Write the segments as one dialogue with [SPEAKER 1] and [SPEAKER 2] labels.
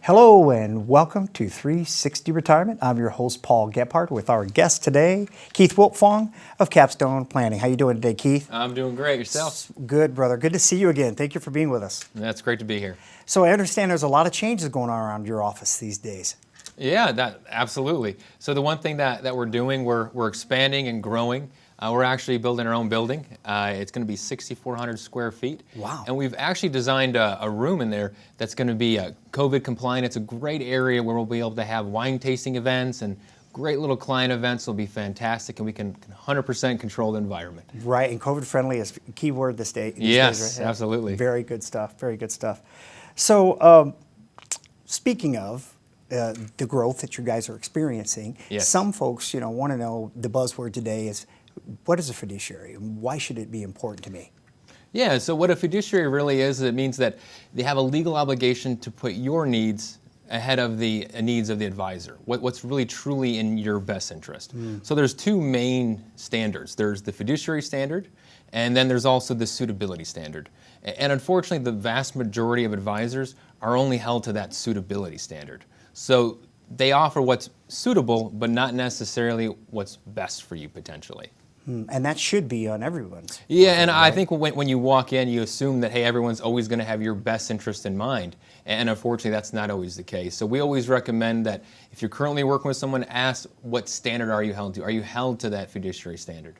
[SPEAKER 1] Hello and welcome to 360 Retirement. I'm your host, Paul Gephardt, with our guest today, Keith Wiltfong of Capstone Planning. How you doing today, Keith?
[SPEAKER 2] I'm doing great. Yourself?
[SPEAKER 1] Good, brother. Good to see you again. Thank you for being with us.
[SPEAKER 2] That's great to be here.
[SPEAKER 1] So I understand there's a lot of changes going on around your office these days.
[SPEAKER 2] Yeah, absolutely. So the one thing that we're doing, we're expanding and growing. We're actually building our own building. It's going to be 6,400 square feet.
[SPEAKER 1] Wow.
[SPEAKER 2] And we've actually designed a room in there that's going to be COVID compliant. It's a great area where we'll be able to have wine tasting events and great little client events. Will be fantastic, and we can 100% control the environment.
[SPEAKER 1] Right, and COVID friendly is a key word these days.
[SPEAKER 2] Yes,
[SPEAKER 1] right?
[SPEAKER 2] absolutely.
[SPEAKER 1] Very good stuff, very good stuff. So speaking of the growth that you guys are experiencing,
[SPEAKER 2] yes.
[SPEAKER 1] Some folks want to know, the buzzword today is, what is a fiduciary? Why should it be important to me?
[SPEAKER 2] Yeah, so what a fiduciary really is, it means that they have a legal obligation to put your needs ahead of the needs of the advisor, what's really truly in your best interest. So there's two main standards. There's the fiduciary standard, and then there's also the suitability standard. And unfortunately, the vast majority of advisors are only held to that suitability standard. So they offer what's suitable, but not necessarily what's best for you potentially.
[SPEAKER 1] And that should be on everyone's.
[SPEAKER 2] Yeah, and
[SPEAKER 1] right?
[SPEAKER 2] I think when you walk in, you assume that, hey, everyone's always going to have your best interest in mind. And unfortunately, that's not always the case. So we always recommend that if you're currently working with someone, ask what standard are you held to? Are you held to that fiduciary standard?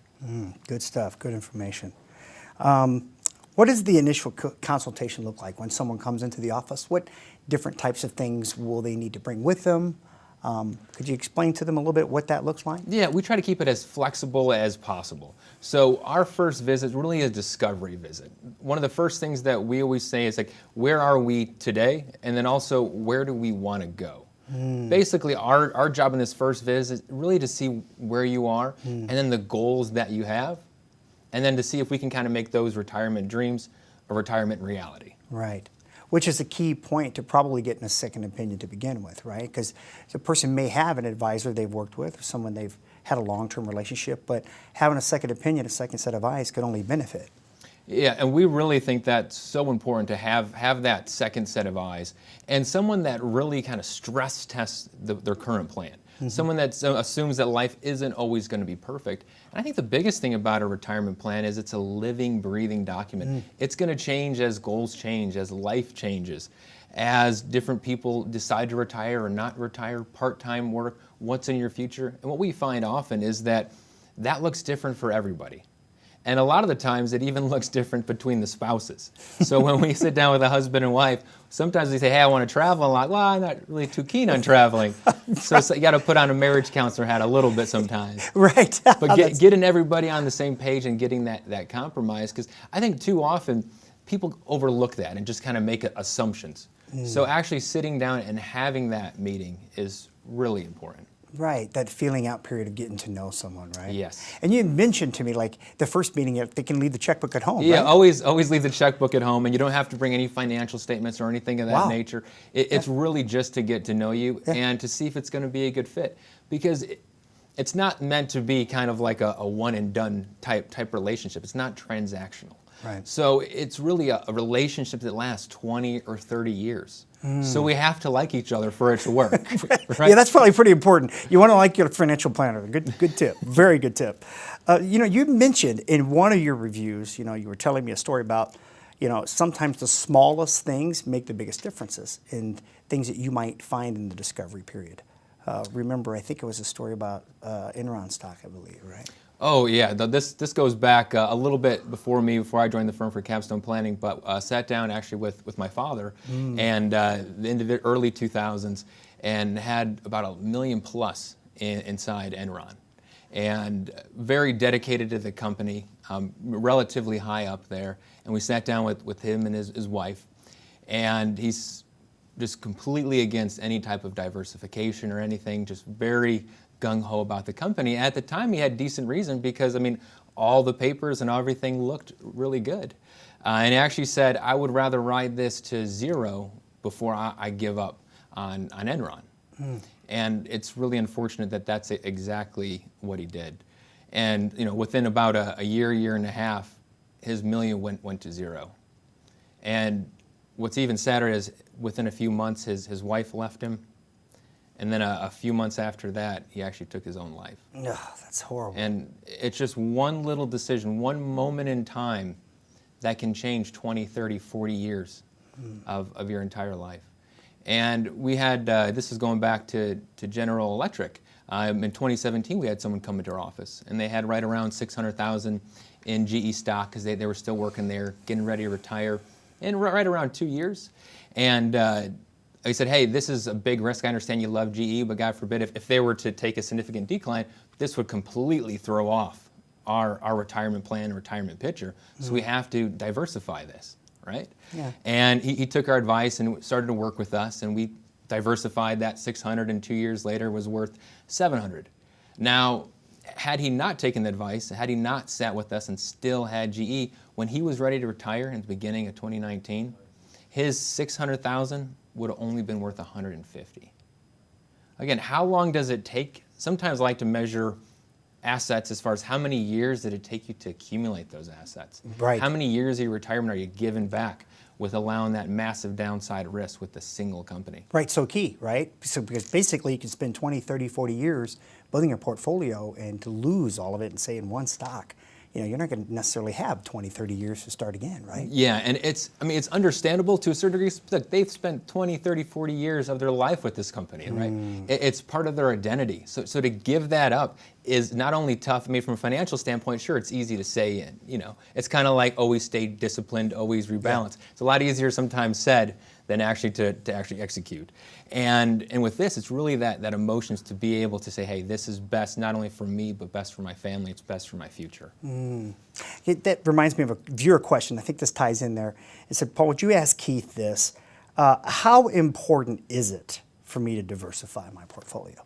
[SPEAKER 1] Good stuff, good information. What does the initial consultation look like when someone comes into the office? What different types of things will they need to bring with them? Could you explain to them a little bit what that looks like?
[SPEAKER 2] Yeah, we try to keep it as flexible as possible. So our first visit is really a discovery visit. One of the first things that we always say is like, where are we today? And then also, where do we want to go? Basically, our job in this first visit is really to see where you are and then the goals that you have, and then to see if we can kind of make those retirement dreams a retirement reality.
[SPEAKER 1] Right. Which is a key point to probably getting a second opinion to begin with, right? Because the person may have an advisor they've worked with, or someone they've had a long-term relationship, but having a second opinion, a second set of eyes could only benefit.
[SPEAKER 2] Yeah, and we really think that's so important to have that second set of eyes, and someone that really kind of stress tests their current plan. Someone that assumes that life isn't always going to be perfect. And I think the biggest thing about a retirement plan is it's a living, breathing document. It's going to change as goals change, as life changes, as different people decide to retire or not retire, part-time work, what's in your future. And what we find often is that looks different for everybody. And a lot of the times it even looks different between the spouses. So when we sit down with a husband and wife, sometimes they say, hey, I want to travel. I'm like, well, I'm not really too keen on traveling. So you got to put on a marriage counselor hat a little bit sometimes.
[SPEAKER 1] Right.
[SPEAKER 2] But getting everybody on the same page and getting that compromise, because I think too often people overlook that and just kind of make assumptions. So actually sitting down and having that meeting is really important.
[SPEAKER 1] Right, that feeling out period of getting to know someone, right?
[SPEAKER 2] Yes.
[SPEAKER 1] And you mentioned to me, like, the first meeting, they can leave the checkbook at home,
[SPEAKER 2] Yeah,
[SPEAKER 1] right?
[SPEAKER 2] always leave the checkbook at home, and you don't have to bring any financial statements or anything of that nature. It's really just to get to know you and to see if it's going to be a good fit. Because it's not meant to be kind of like a one-and-done type relationship. It's not transactional.
[SPEAKER 1] Right.
[SPEAKER 2] So it's really a relationship that lasts 20 or 30 years. So we have to like each other for it to work. Right?
[SPEAKER 1] Yeah, that's probably pretty important. You want to like your financial planner. Good tip. Very good tip. You mentioned in one of your reviews, you were telling me a story about, sometimes the smallest things make the biggest differences in things that you might find in the discovery period. Remember, I think it was a story about Enron stock, I believe, right?
[SPEAKER 2] Oh yeah, this goes back a little bit before I joined the firm for Capstone Planning, but sat down actually with my father and in the early 2000s and had about $1 million plus inside Enron, and very dedicated to the company, relatively high up there. And we sat down with him and his wife, and he's just completely against any type of diversification or anything, just very gung-ho about the company. At the time, he had decent reason because, all the papers and everything looked really good. And he actually said, I would rather ride this to zero before I give up on Enron. And it's really unfortunate that that's exactly what he did. And within about a year and a half, his million went to zero. And what's even sadder is within a few months, his wife left him. And then a few months after that, he actually took his own life.
[SPEAKER 1] No, that's horrible.
[SPEAKER 2] And it's just one little decision, one moment in time that can change 20, 30, 40 years of your entire life. And we had, this is going back to General Electric. In 2017, we had someone come into our office, and they had right around $600,000 in GE stock because they were still working there, getting ready to retire, in right around 2 years. And I said, hey, this is a big risk. I understand you love GE, but God forbid, if they were to take a significant decline, this would completely throw off our retirement plan, retirement picture. So we have to diversify this, right?
[SPEAKER 1] Yeah.
[SPEAKER 2] And he took our advice and started to work with us, and we diversified that 600, and 2 years later was worth 700. Now, had he not taken the advice, had he not sat with us and still had GE, when he was ready to retire in the beginning of 2019, his 600,000 would have only been worth 150. Again, how long does it take? Sometimes I like to measure assets as far as how many years did it take you to accumulate those assets?
[SPEAKER 1] Right.
[SPEAKER 2] How many years of your retirement are you giving back with allowing that massive downside risk with a single company?
[SPEAKER 1] Right, so key, right? So because basically you can spend 20, 30, 40 years building a portfolio and to lose all of it and say in one stock, you're not going to necessarily have 20, 30 years to start again, right?
[SPEAKER 2] Yeah, and it's understandable to a certain degree. Look, they've spent 20, 30, 40 years of their life with this company, right? It's part of their identity. So to give that up is not only tough. I mean, from a financial standpoint, sure, it's easy to say, it's kind of like always stay disciplined, always rebalance. Yeah. It's a lot easier sometimes said than actually to actually execute. And with this, it's really that emotions to be able to say, hey, this is best not only for me, but best for my family, it's best for my future.
[SPEAKER 1] That reminds me of a viewer question. I think this ties in there. It said, Paul, would you ask Keith this? How important is it for me to diversify my portfolio?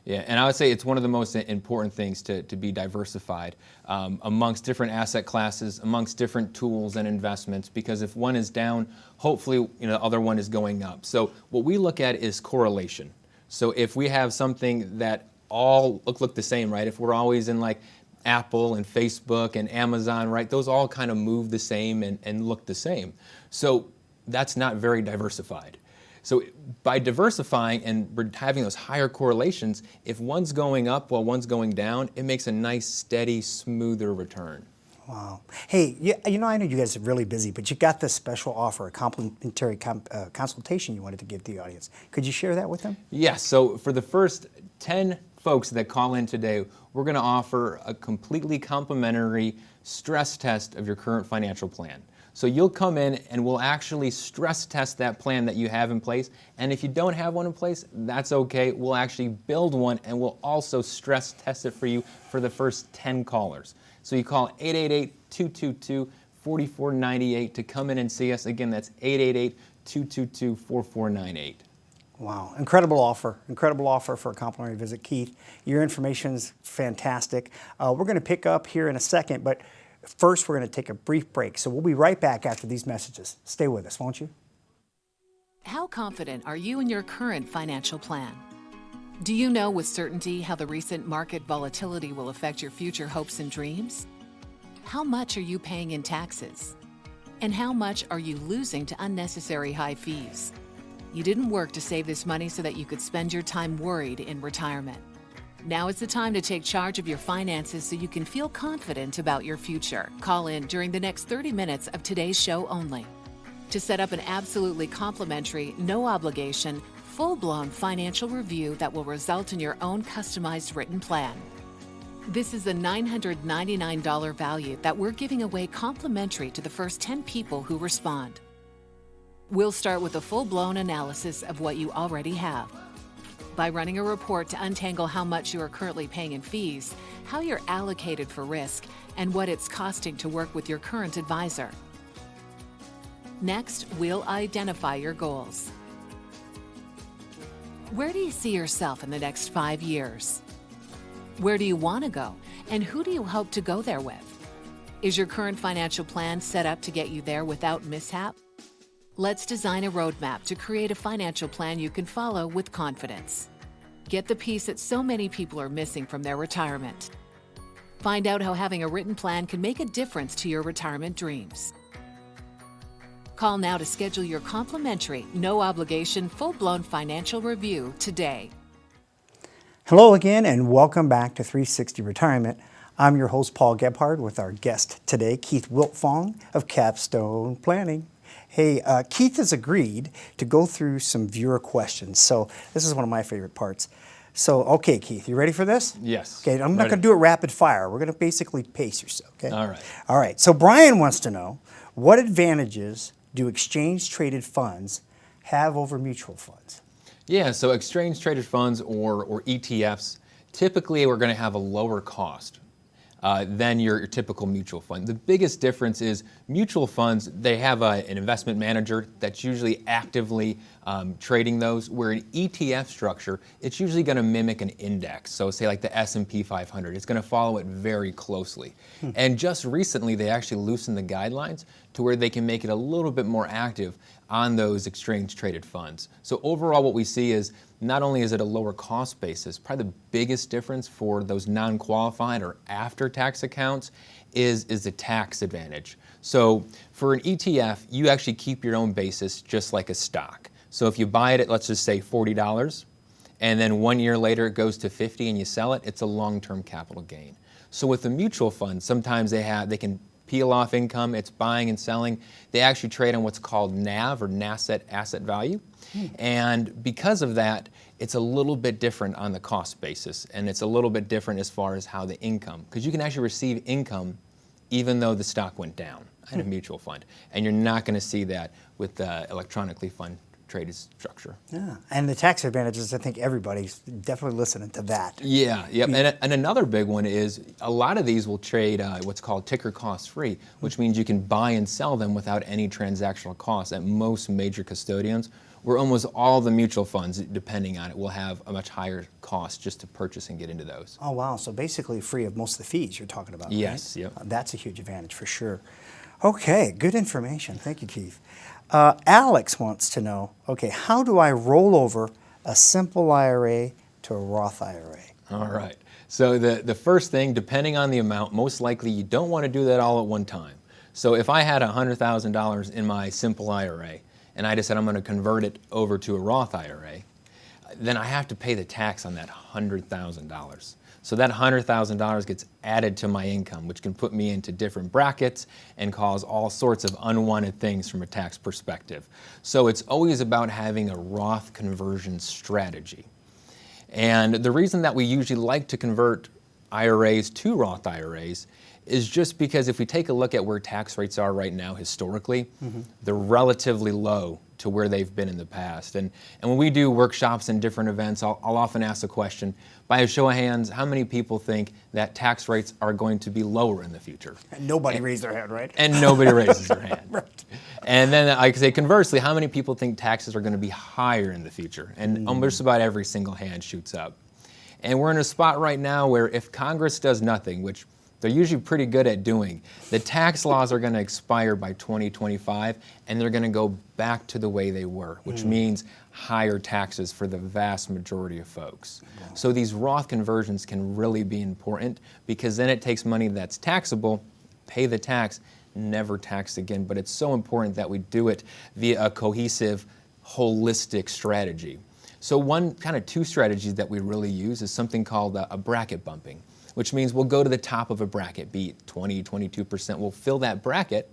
[SPEAKER 2] Yeah, and I would say it's one of the most important things to be diversified amongst different asset classes, amongst different tools and investments, because if one is down, hopefully the other one is going up. So what we look at is correlation. So if we have something that all look the same, right? If we're always in like Apple and Facebook and Amazon, right? Those all kind of move the same and look the same. So that's not very diversified. So by diversifying and having those higher correlations, if one's going up while one's going down, it makes a nice, steady, smoother return.
[SPEAKER 1] Wow. Hey, I know you guys are really busy, but you got this special offer, a complimentary consultation you wanted to give the audience. Could you share that with them?
[SPEAKER 2] Yes. So for the first 10 folks that call in today, we're going to offer a completely complimentary stress test of your current financial plan. So you'll come in and we'll actually stress test that plan that you have in place. And if you don't have one in place, that's okay. We'll actually build one and we'll also stress test it for you for the first 10 callers. So you call 888-222-4498 to come in and see us. Again, that's 888-222-4498.
[SPEAKER 1] Wow, incredible offer for a complimentary visit. Keith, your information is fantastic. We're going to pick up here in a second, but first, we're going to take a brief break, so we'll be right back after these messages. Stay with us, won't you?
[SPEAKER 3] How confident are you in your current financial plan? Do you know with certainty how the recent market volatility will affect your future hopes and dreams? How much are you paying in taxes? And how much are you losing to unnecessary high fees? You didn't work to save this money so that you could spend your time worried in retirement. Now is the time to take charge of your finances so you can feel confident about your future. Call in during the next 30 minutes of today's show only to set up an absolutely complimentary, no obligation, full-blown financial review that will result in your own customized written plan. This is a $999 value that we're giving away complimentary to the first 10 people who respond. We'll start with a full-blown analysis of what you already have, by running a report to untangle how much you are currently paying in fees, how you're allocated for risk, and what it's costing to work with your current advisor. Next, we'll identify your goals. Where do you see yourself in the next 5 years? Where do you want to go, and who do you hope to go there with? Is your current financial plan set up to get you there without mishap? Let's design a roadmap to create a financial plan you can follow with confidence. Get the piece that so many people are missing from their retirement. Find out how having a written plan can make a difference to your retirement dreams. Call now to schedule your complimentary, no-obligation, full-blown financial review today.
[SPEAKER 1] Hello again, and welcome back to 360 Retirement. I'm your host, Paul Gebhard, with our guest today, Keith Wiltfong of Capstone Planning. Hey, Keith has agreed to go through some viewer questions, so this is one of my favorite parts. So, okay, Keith, you ready for this?
[SPEAKER 2] Yes.
[SPEAKER 1] Okay, I'm not
[SPEAKER 2] Ready.
[SPEAKER 1] going to do it rapid fire. We're going to basically pace yourself, okay?
[SPEAKER 2] All right.
[SPEAKER 1] All right, so Brian wants to know, what advantages do exchange-traded funds have over mutual funds?
[SPEAKER 2] Yeah, so exchange-traded funds or ETFs, typically we're going to have a lower cost than your typical mutual fund. The biggest difference is mutual funds, they have an investment manager that's usually actively trading those, where an ETF structure, it's usually going to mimic an index. So say like the S&P 500, it's going to follow it very closely. And just recently, they actually loosened the guidelines to where they can make it a little bit more active on those exchange-traded funds. So overall, what we see is not only is it a lower cost basis, probably the biggest difference for those non-qualified or after-tax accounts is the tax advantage. So for an ETF, you actually keep your own basis just like a stock. So if you buy it at, let's just say, $40, and then 1 year later it goes to $50 and you sell it, it's a long-term capital gain. So with the mutual fund, sometimes they can peel off income, it's buying and selling. They actually trade on what's called NAV, or asset value. And because of that, it's a little bit different on the cost basis, and it's a little bit different as far as how the income, because you can actually receive income even though the stock went down in a mutual fund. And you're not going to see that with the electronically fund traded structure.
[SPEAKER 1] Yeah, and the tax advantages, I think everybody's definitely listening to that.
[SPEAKER 2] Yeah, yep. And another big one is a lot of these will trade what's called ticker cost free, which means you can buy and sell them without any transactional costs at most major custodians, where almost all the mutual funds, depending on it, will have a much higher cost just to purchase and get into those.
[SPEAKER 1] Oh, wow, so basically free of most of the fees you're talking about, right?
[SPEAKER 2] Yes, yep.
[SPEAKER 1] That's a huge advantage for sure. Okay, good information. Thank you, Keith. Alex wants to know, okay, how do I roll over a simple IRA to a Roth IRA?
[SPEAKER 2] All right. So the first thing, depending on the amount, most likely you don't want to do that all at one time. So if I had $100,000 in my simple IRA and I decided I'm going to convert it over to a Roth IRA, then I have to pay the tax on that $100,000. So that $100,000 gets added to my income, which can put me into different brackets and cause all sorts of unwanted things from a tax perspective. So it's always about having a Roth conversion strategy. And the reason that we usually like to convert IRAs to Roth IRAs is just because if we take a look at where tax rates are right now historically, they're relatively low to where they've been in the past. And when we do workshops and different events, I'll often ask the question, by a show of hands, how many people think that tax rates are going to be lower in the future?
[SPEAKER 1] And nobody raised their hand, right?
[SPEAKER 2] And nobody raises their hand.
[SPEAKER 1] Right.
[SPEAKER 2] And then I say conversely, how many people think taxes are going to be higher in the future? And just about every single hand shoots up. And we're in a spot right now where if Congress does nothing, which they're usually pretty good at doing, the tax laws are going to expire by 2025, and they're going to go back to the way they were, which means higher taxes for the vast majority of folks. So these Roth conversions can really be important, because then it takes money that's taxable, pay the tax, never taxed again. But it's so important that we do it via a cohesive, holistic strategy. So two strategies that we really use is something called a bracket bumping, which means we'll go to the top of a bracket, be it 20, 22%. We'll fill that bracket,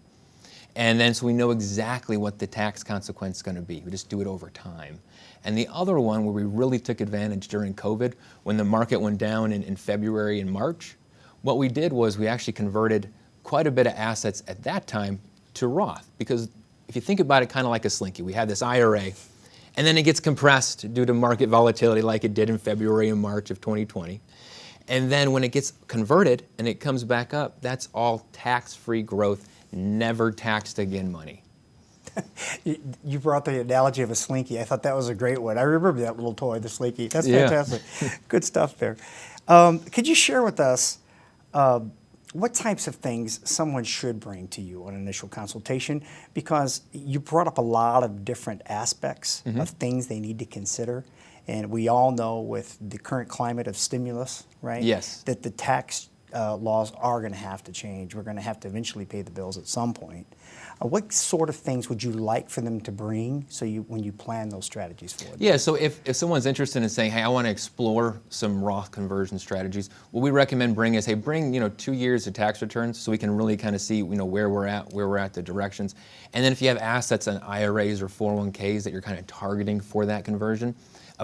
[SPEAKER 2] and then so we know exactly what the tax consequence is going to be. We just do it over time. And the other one where we really took advantage during COVID, when the market went down in February and March, what we did was we actually converted quite a bit of assets at that time to Roth. Because if you think about it kind of like a slinky, we have this IRA, and then it gets compressed due to market volatility like it did in February and March of 2020. And then when it gets converted and it comes back up, that's all tax-free growth, never taxed again money.
[SPEAKER 1] You brought the analogy of a slinky. I thought that was a great one. I remember that little toy, the slinky. That's fantastic. Good stuff there. Could you share with us what types of things someone should bring to you on initial consultation? Because you brought up a lot of different aspects of things they need to consider. And we all know with the current climate of stimulus, right?
[SPEAKER 2] Yes.
[SPEAKER 1] That the tax laws are going to have to change. We're going to have to eventually pay the bills at some point. What sort of things would you like for them to bring when you plan those strategies for them?
[SPEAKER 2] Yeah, so if someone's interested in saying, hey, I want to explore some Roth conversion strategies, what we recommend bring is, hey, bring 2 years of tax returns so we can really kind of see where we're at, the directions. And then if you have assets on IRAs or 401ks that you're kind of targeting for that conversion,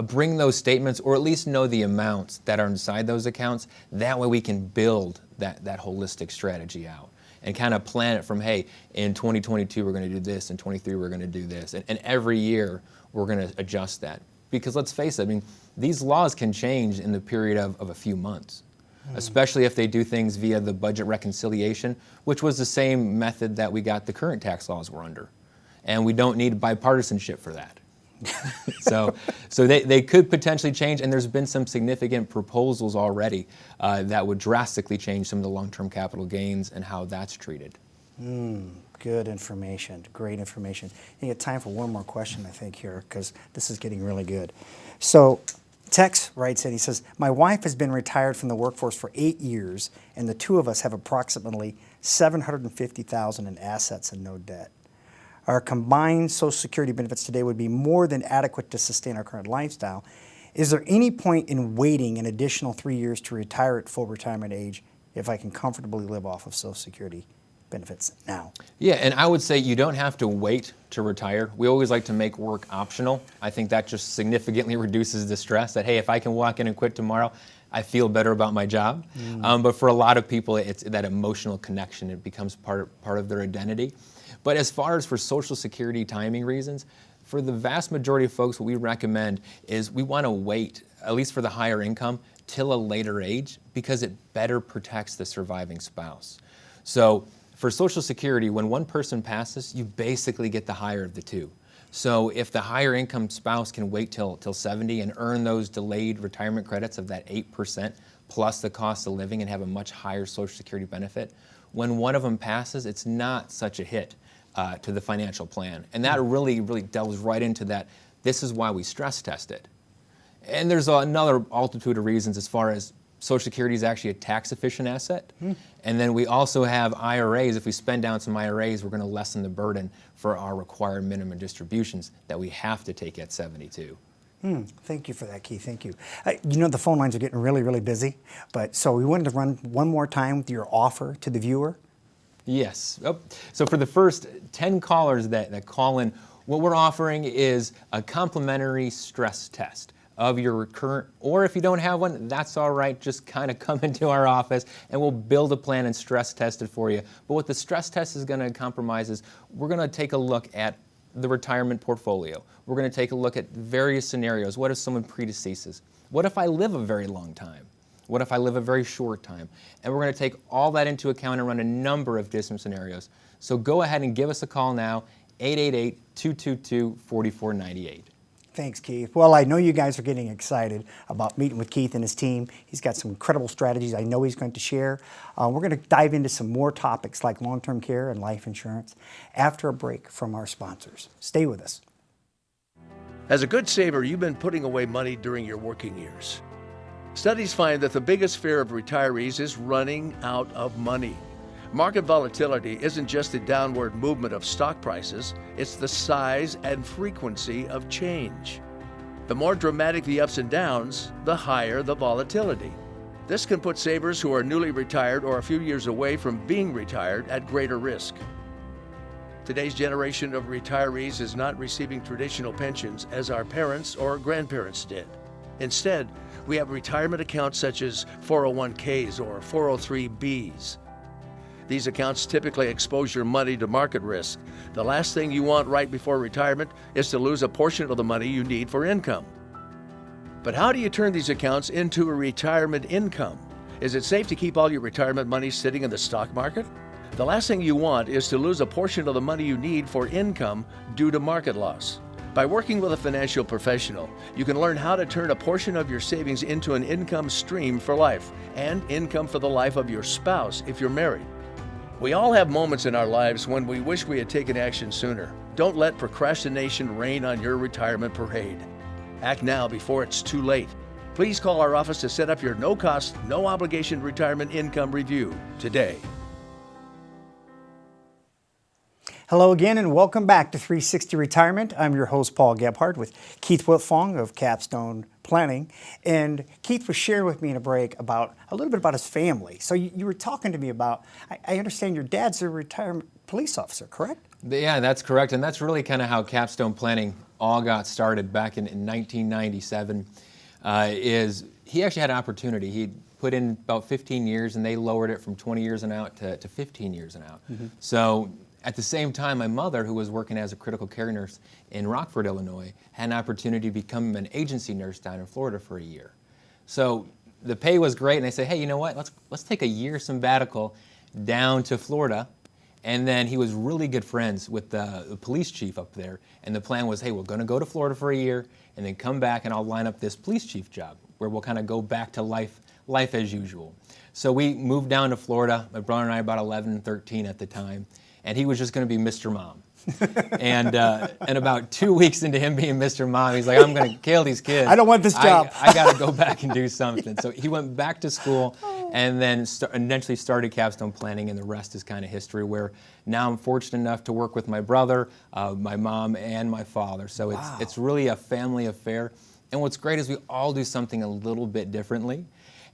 [SPEAKER 2] bring those statements, or at least know the amounts that are inside those accounts. That way we can build that holistic strategy out and kind of plan it from, hey, in 2022 we're going to do this, in 23 we're going to do this, and every year we're going to adjust that. Because let's face it, I mean, these laws can change in the period of a few months, especially if they do things via the budget reconciliation, which was the same method that we got the current tax laws were under. And we don't need bipartisanship for that. So they could potentially change, and there's been some significant proposals already that would drastically change some of the long-term capital gains and how that's treated.
[SPEAKER 1] Good information, great information. You get time for one more question, I think, here, because this is getting really good. So Tex writes in, he says, my wife has been retired from the workforce for 8 years, and the two of us have approximately $750,000 in assets and no debt. Our combined Social Security benefits today would be more than adequate to sustain our current lifestyle. Is there any point in waiting an additional 3 years to retire at full retirement age if I can comfortably live off of Social Security benefits now?
[SPEAKER 2] Yeah, and I would say you don't have to wait to retire. We always like to make work optional. I think that just significantly reduces the stress that, hey, if I can walk in and quit tomorrow, I feel better about my job. But for a lot of people, it's that emotional connection. It becomes part of their identity. But as far as for Social Security timing reasons, for the vast majority of folks, what we recommend is we want to wait, at least for the higher income, till a later age because it better protects the surviving spouse. So for Social Security, when one person passes, you basically get the higher of the two. So if the higher income spouse can wait till 70 and earn those delayed retirement credits of that 8% plus the cost of living and have a much higher Social Security benefit, when one of them passes, it's not such a hit to the financial plan. And that really delves right into that. This is why we stress test it. And there's another multitude of reasons as far as Social Security is actually a tax efficient asset. And then we also have IRAs. If we spend down some IRAs, we're going to lessen the burden for our required minimum distributions that we have to take at 72.
[SPEAKER 1] Thank you for that, Keith. Thank you. The phone lines are getting really busy, so we wanted to run one more time with your offer to the viewer.
[SPEAKER 2] Yes. So for the first 10 callers that call in, what we're offering is a complimentary stress test of your current, or if you don't have one, that's all right. Just kind of come into our office and we'll build a plan and stress test it for you. But what the stress test is going to compromise is we're going to take a look at the retirement portfolio. We're going to take a look at various scenarios. What if someone predeceases? What if I live a very long time? What if I live a very short time? And we're going to take all that into account and run a number of different scenarios. So go ahead and give us a call now, 888-222-4498.
[SPEAKER 1] Thanks, Keith. Well, I know you guys are getting excited about meeting with Keith and his team. He's got some incredible strategies I know he's going to share. We're going to dive into some more topics like long-term care and life insurance after a break from our sponsors. Stay with us.
[SPEAKER 4] As a good saver, you've been putting away money during your working years. Studies find that the biggest fear of retirees is running out of money. Market volatility isn't just the downward movement of stock prices, it's the size and frequency of change. The more dramatic the ups and downs, the higher the volatility. This can put savers who are newly retired or a few years away from being retired at greater risk. Today's generation of retirees is not receiving traditional pensions as our parents or grandparents did. Instead, we have retirement accounts such as 401ks or 403bs. These accounts typically expose your money to market risk. The last thing you want right before retirement is to lose a portion of the money you need for income. But how do you turn these accounts into a retirement income? Is it safe to keep all your retirement money sitting in the stock market? The last thing you want is to lose a portion of the money you need for income due to market loss. By working with a financial professional, you can learn how to turn a portion of your savings into an income stream for life and income for the life of your spouse if you're married. We all have moments in our lives when we wish we had taken action sooner. Don't let procrastination reign on your retirement parade. Act now before it's too late. Please call our office to set up your no-cost, no-obligation retirement income review today.
[SPEAKER 1] Hello again and welcome back to 360 Retirement. I'm your host, Paul Gebhardt, with Keith Wiltfong of Capstone Planning. And Keith was sharing with me in a break about a little bit about his family. So you were talking to me about, I understand your dad's a retirement police officer, correct?
[SPEAKER 2] Yeah, that's correct. And that's really kind of how Capstone Planning all got started back in 1997. Is he actually had an opportunity. He put in about 15 years and they lowered it from 20 years and out to 15 years and out. So at the same time, my mother, who was working as a critical care nurse in Rockford, Illinois, had an opportunity to become an agency nurse down in Florida for a year. So the pay was great, and they said, hey, you know what, let's take a year sabbatical down to Florida. And then he was really good friends with the police chief up there, and the plan was, hey, we're gonna go to Florida for a year, and then come back and I'll line up this police chief job, where we'll kind of go back to life as usual. So we moved down to Florida, my brother and I about 11 and 13 at the time, and he was just going to be Mr. Mom. And about 2 weeks into him being Mr. Mom, he's like, I'm going to kill these kids.
[SPEAKER 1] I don't want this job.
[SPEAKER 2] I got to go back and do something. So he went back to school and then eventually started Capstone Planning, and the rest is kind of history, where now I'm fortunate enough to work with my brother, my mom, and my father. So it's really a family affair. And what's great is we all do something a little bit differently.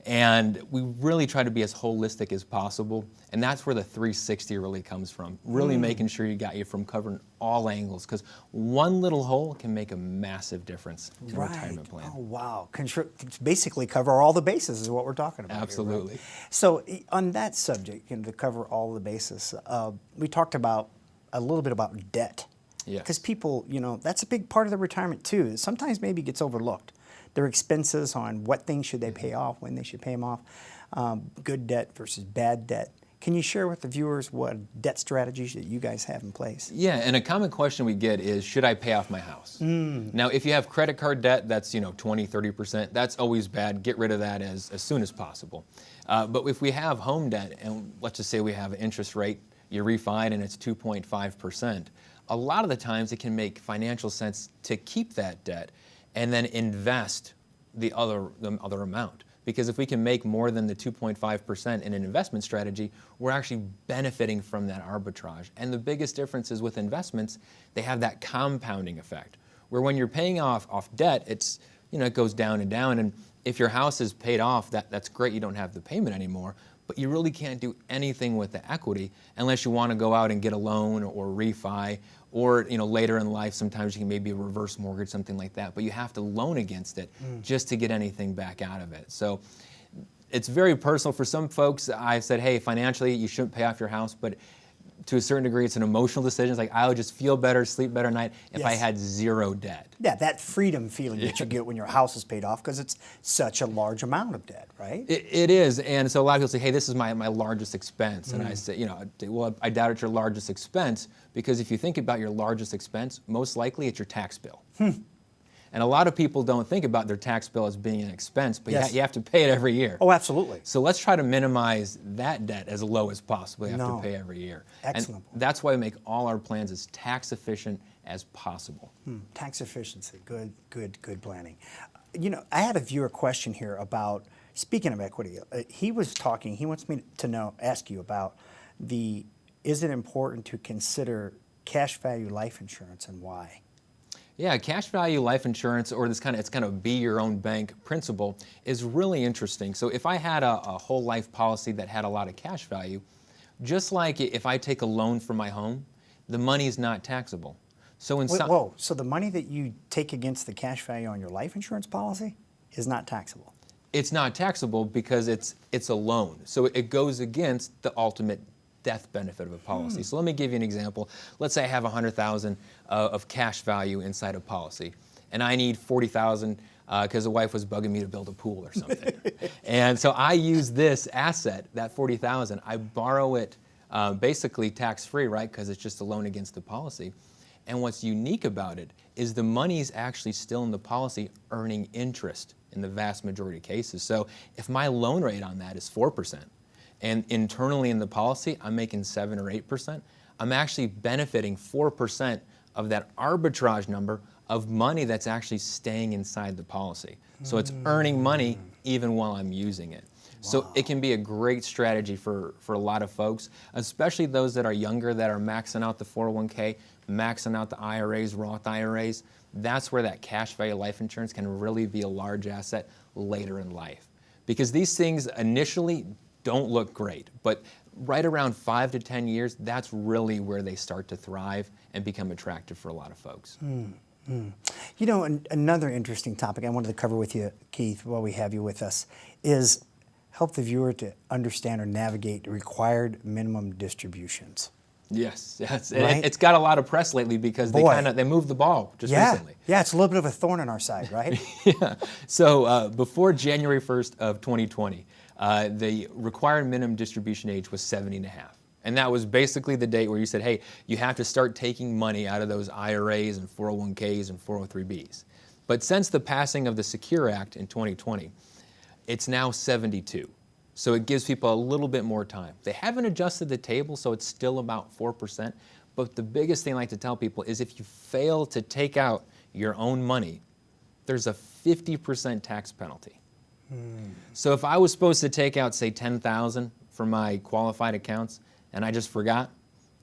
[SPEAKER 2] And we really try to be as holistic as possible. And that's where the 360 really comes from. Really making sure you got you from covering all angles. Because one little hole can make a massive difference in a retirement plan.
[SPEAKER 1] Oh, wow. Basically cover all the bases is what we're talking about.
[SPEAKER 2] Absolutely.
[SPEAKER 1] Here, right? So on that subject, to cover all the bases, we talked about a little bit about debt.
[SPEAKER 2] Yes.
[SPEAKER 1] Because people, that's a big part of the retirement too. Sometimes maybe gets overlooked. Their expenses on what things should they pay off, when they should pay them off, good debt versus bad debt. Can you share with the viewers what debt strategies that you guys have in place?
[SPEAKER 2] Yeah, and a common question we get is, should I pay off my house? Now, if you have credit card debt, that's 20, 30%, that's always bad. Get rid of that as soon as possible. But if we have home debt, and let's just say we have an interest rate, you refi and it's 2.5%, a lot of the times it can make financial sense to keep that debt and then invest the other amount. Because if we can make more than the 2.5% in an investment strategy, we're actually benefiting from that arbitrage. And the biggest difference is with investments, they have that compounding effect, where when you're paying off debt, it's, it goes down and down. And if your house is paid off, that's great, you don't have the payment anymore, but you really can't do anything with the equity unless you want to go out and get a loan or refi, or later in life sometimes you can maybe reverse mortgage, something like that, but you have to loan against it just to get anything back out of it. So it's very personal. For some folks, I've said, hey, financially you shouldn't pay off your house, but to a certain degree it's an emotional decision. It's like, I would just feel better, sleep better at night if I had zero debt.
[SPEAKER 1] Yeah, that freedom feeling that you get when your house is paid off, because it's such a large amount of debt, right?
[SPEAKER 2] It is, and so a lot of people say, hey, this is my largest expense. And I say, well, I doubt it's your largest expense, because if you think about your largest expense, most likely it's your tax bill. And a lot of people don't think about their tax bill as being an expense, but you have to pay it every year.
[SPEAKER 1] Oh, absolutely.
[SPEAKER 2] So let's try to minimize that debt as low as possible. You have to pay every year.
[SPEAKER 1] Excellent.
[SPEAKER 2] And that's why we make all our plans as tax efficient as possible.
[SPEAKER 1] Tax efficiency, good planning. I had a viewer question here about, speaking of equity, he wants me to ask you about is it important to consider cash value life insurance, and why?
[SPEAKER 2] Yeah, cash value life insurance, or it's kind of be your own bank principle, is really interesting. So if I had a whole life policy that had a lot of cash value, just like if I take a loan for my home, the money is not taxable. So
[SPEAKER 1] so the money that you take against the cash value on your life insurance policy is not taxable?
[SPEAKER 2] It's not taxable because it's a loan. So it goes against the ultimate death benefit of a policy. So let me give you an example. Let's say I have $100,000 of cash value inside a policy, and I need $40,000 because the wife was bugging me to build a pool or something. And so I use this asset, that $40,000, I borrow it basically tax-free, right? Because it's just a loan against the policy. And what's unique about it is the money is actually still in the policy earning interest in the vast majority of cases. So if my loan rate on that is 4%, and internally in the policy I'm making 7 or 8%, I'm actually benefiting 4% of that arbitrage number of money that's actually staying inside the policy. So it's earning money even while I'm using it. So it can be a great strategy for a lot of folks, especially those that are younger that are maxing out the 401k, maxing out the IRAs, Roth IRAs. That's where that cash value life insurance can really be a large asset later in life. Because these things initially don't look great, but right around 5 to 10 years, that's really where they start to thrive and become attractive for a lot of folks.
[SPEAKER 1] You know, another interesting topic I wanted to cover with you, Keith, while we have you with us, is help the viewer to understand or navigate required minimum distributions.
[SPEAKER 2] Yes, yes.
[SPEAKER 1] Right?
[SPEAKER 2] It's got a lot of press lately because they moved the ball just recently.
[SPEAKER 1] Yeah, it's a little bit of a thorn in our side, right?
[SPEAKER 2] Yeah. So before January 1st of 2020, the required minimum distribution age was 70 and a half. And that was basically the date where you said, hey, you have to start taking money out of those IRAs and 401ks and 403bs. But since the passing of the Secure Act in 2020, it's now 72. So it gives people a little bit more time. They haven't adjusted the table, so it's still about 4%. But the biggest thing I like to tell people is if you fail to take out your own money, there's a 50% tax penalty. So if I was supposed to take out, say, $10,000 from my qualified accounts, and I just forgot,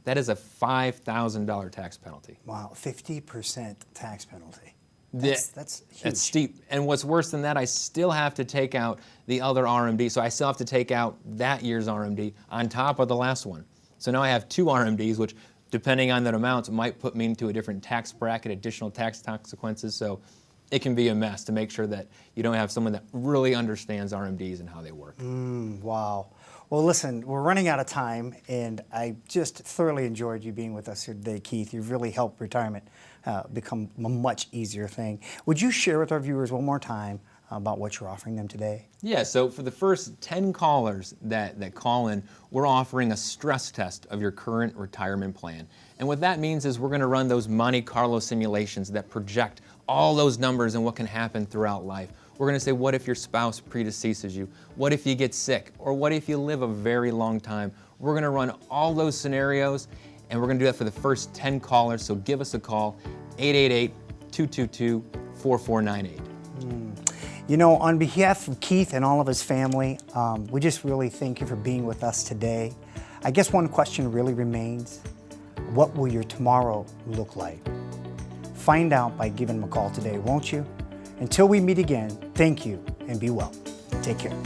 [SPEAKER 2] that is a $5,000 tax penalty.
[SPEAKER 1] Wow, 50% tax penalty.
[SPEAKER 2] That's
[SPEAKER 1] huge.
[SPEAKER 2] That's steep. And what's worse than that, I still have to take out the other RMD. So I still have to take out that year's RMD on top of the last one. So now I have 2 RMDs, which depending on that amount, might put me into a different tax bracket, additional tax consequences. So it can be a mess to make sure that you don't have someone that really understands RMDs and how they work.
[SPEAKER 1] Wow. Well, listen, we're running out of time, and I just thoroughly enjoyed you being with us here today, Keith. You've really helped retirement become a much easier thing. Would you share with our viewers one more time about what you're offering them today?
[SPEAKER 2] Yeah, so for the first 10 callers that call in, we're offering a stress test of your current retirement plan. And what that means is we're going to run those Monte Carlo simulations that project all those numbers and what can happen throughout life. We're going to say, what if your spouse predeceases you? What if you get sick? Or what if you live a very long time? We're going to run all those scenarios, and we're going to do that for the first 10 callers. So give us a call, 888-222-4498.
[SPEAKER 1] You know, on behalf of Keith and all of his family, we just really thank you for being with us today. I guess one question really remains, what will your tomorrow look like? Find out by giving him a call today, won't you? Until we meet again, thank you and be well. Take care.